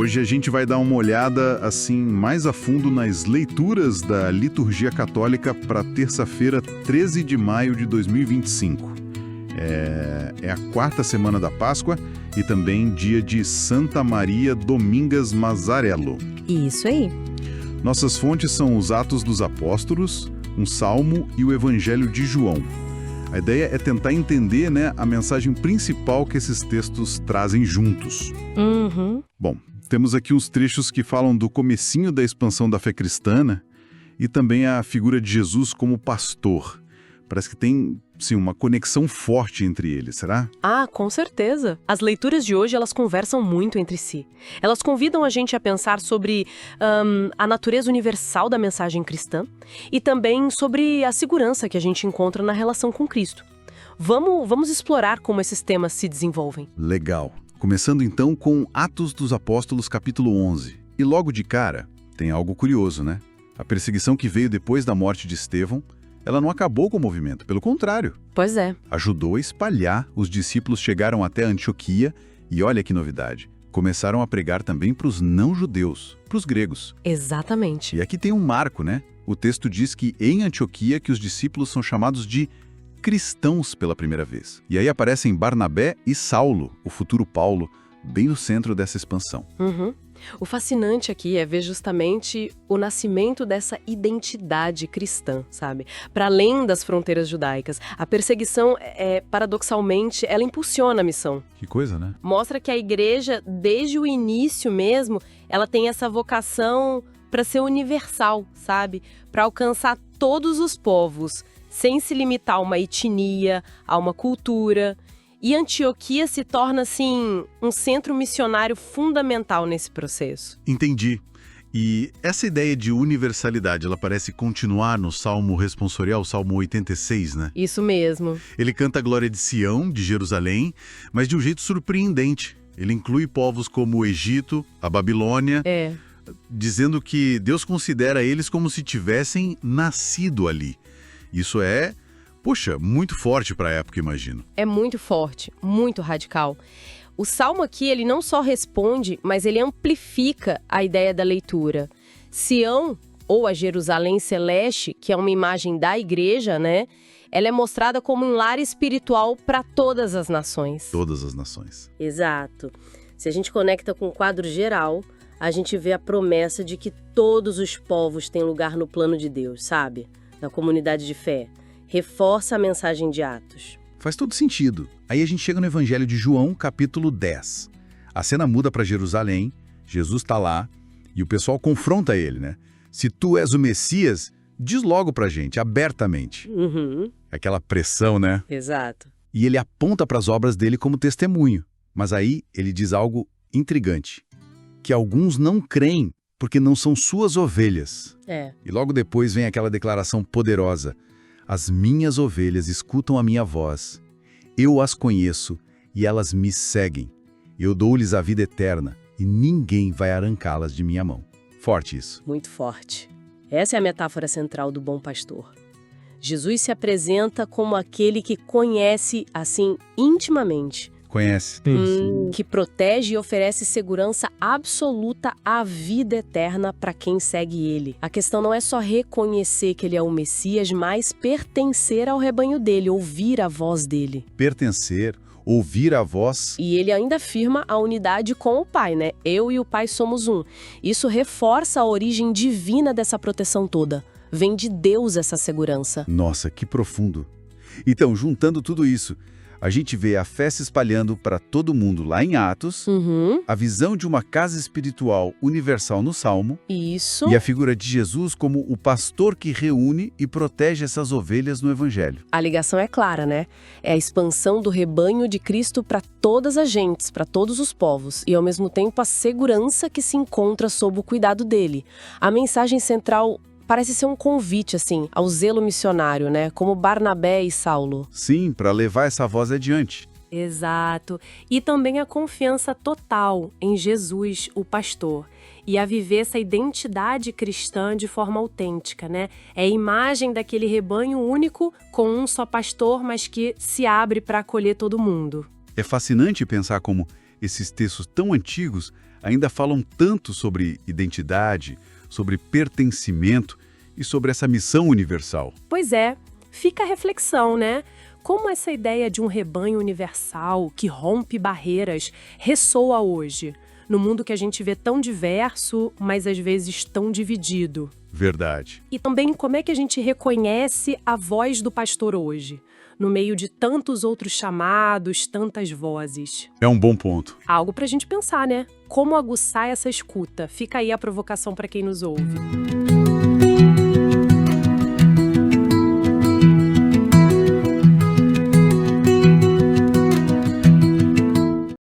Hoje a gente vai dar uma olhada, assim, mais a fundo nas leituras da liturgia católica para terça-feira, 13 de maio de 2025. É a quarta semana da Páscoa e também dia de Santa Maria Domingas Mazzarello. Isso aí. Nossas fontes são os Atos dos Apóstolos, um Salmo e o Evangelho de João. A ideia é tentar entender, a mensagem principal que esses textos trazem juntos. Uhum. Bom, temos aqui uns trechos que falam do comecinho da expansão da fé cristã e também a figura de Jesus como pastor. Parece que tem, sim, uma conexão forte entre eles, será? Ah, com certeza. As leituras de hoje, elas conversam muito entre si. Elas convidam a gente a pensar sobre a natureza universal da mensagem cristã e também sobre a segurança que a gente encontra na relação com Cristo. Vamos explorar como esses temas se desenvolvem. Legal. Começando então com Atos dos Apóstolos, capítulo 11. E logo de cara, tem algo curioso, né? A perseguição que veio depois da morte de Estevão, ela não acabou com o movimento, pelo contrário. Pois é. Ajudou a espalhar, os discípulos chegaram até Antioquia e olha que novidade, começaram a pregar também para os não-judeus, para os gregos. Exatamente. E aqui tem um marco, né? O texto diz que em Antioquia que os discípulos são chamados de cristãos pela primeira vez. E aí aparecem Barnabé e Saulo, o futuro Paulo, bem no centro dessa expansão. Uhum. O fascinante aqui é ver justamente o nascimento dessa identidade cristã, sabe? Para além das fronteiras judaicas. A perseguição, paradoxalmente, ela impulsiona a missão. Que coisa, né? Mostra que a igreja, desde o início mesmo, ela tem essa vocação para ser universal, sabe? Para alcançar todos os povos, sem se limitar a uma etnia, a uma cultura. E Antioquia se torna, assim, um centro missionário fundamental nesse processo. Entendi. E essa ideia de universalidade, ela parece continuar no Salmo responsorial, Salmo 86, né? Isso mesmo. Ele canta a glória de Sião, de Jerusalém, mas de um jeito surpreendente. Ele inclui povos como o Egito, a Babilônia, dizendo que Deus considera eles como se tivessem nascido ali. Isso é... Poxa, muito forte para a época, imagino. É muito forte, muito radical. O Salmo aqui, ele não só responde, mas ele amplifica a ideia da leitura. Sião, ou a Jerusalém Celeste, que é uma imagem da igreja, ela é mostrada como um lar espiritual para todas as nações. Todas as nações. Exato. Se a gente conecta com o quadro geral, a gente vê a promessa de que todos os povos têm lugar no plano de Deus, sabe? Na comunidade de fé. Reforça a mensagem de Atos. Faz todo sentido. Aí a gente chega no Evangelho de João, capítulo 10. A cena muda para Jerusalém, Jesus está lá e o pessoal confronta ele, Se tu és o Messias, diz logo pra gente, abertamente. Uhum. Aquela pressão, Exato. E ele aponta para as obras dele como testemunho. Mas aí ele diz algo intrigante, que alguns não creem porque não são suas ovelhas. E logo depois vem aquela declaração poderosa: as minhas ovelhas escutam a minha voz, eu as conheço e elas me seguem. Eu dou-lhes a vida eterna e ninguém vai arrancá-las de minha mão. Forte isso. Muito forte. Essa é a metáfora central do bom pastor. Jesus se apresenta como aquele que conhece, assim, intimamente. Conhece. Que protege e oferece segurança absoluta à vida eterna para quem segue ele. A questão não é só reconhecer que ele é o Messias, mas pertencer ao rebanho dele, ouvir a voz dele. Pertencer, ouvir a voz. E ele ainda afirma a unidade com o Pai, Eu e o Pai somos um. Isso reforça a origem divina dessa proteção toda. Vem de Deus essa segurança. Nossa, que profundo. Então, juntando tudo isso, a gente vê a fé se espalhando para todo mundo lá em Atos, a visão de uma casa espiritual universal no Salmo, Isso. E a figura de Jesus como o pastor que reúne e protege essas ovelhas no Evangelho. A ligação é clara, É a expansão do rebanho de Cristo para todas as gentes, para todos os povos, e ao mesmo tempo a segurança que se encontra sob o cuidado dele. A mensagem central parece ser um convite, ao zelo missionário, como Barnabé e Saulo. Sim, para levar essa voz adiante. Exato. E também a confiança total em Jesus, o pastor. E a viver essa identidade cristã de forma autêntica, É a imagem daquele rebanho único com um só pastor, mas que se abre para acolher todo mundo. É fascinante pensar como esses textos tão antigos ainda falam tanto sobre identidade, sobre pertencimento e sobre essa missão universal. Pois é, fica a reflexão, né? Como essa ideia de um rebanho universal que rompe barreiras ressoa hoje, no mundo que a gente vê tão diverso, mas às vezes tão dividido. Verdade. E também como é que a gente reconhece a voz do pastor hoje, no meio de tantos outros chamados, tantas vozes. É um bom ponto. Algo pra gente pensar, né? Como aguçar essa escuta? Fica aí a provocação para quem nos ouve.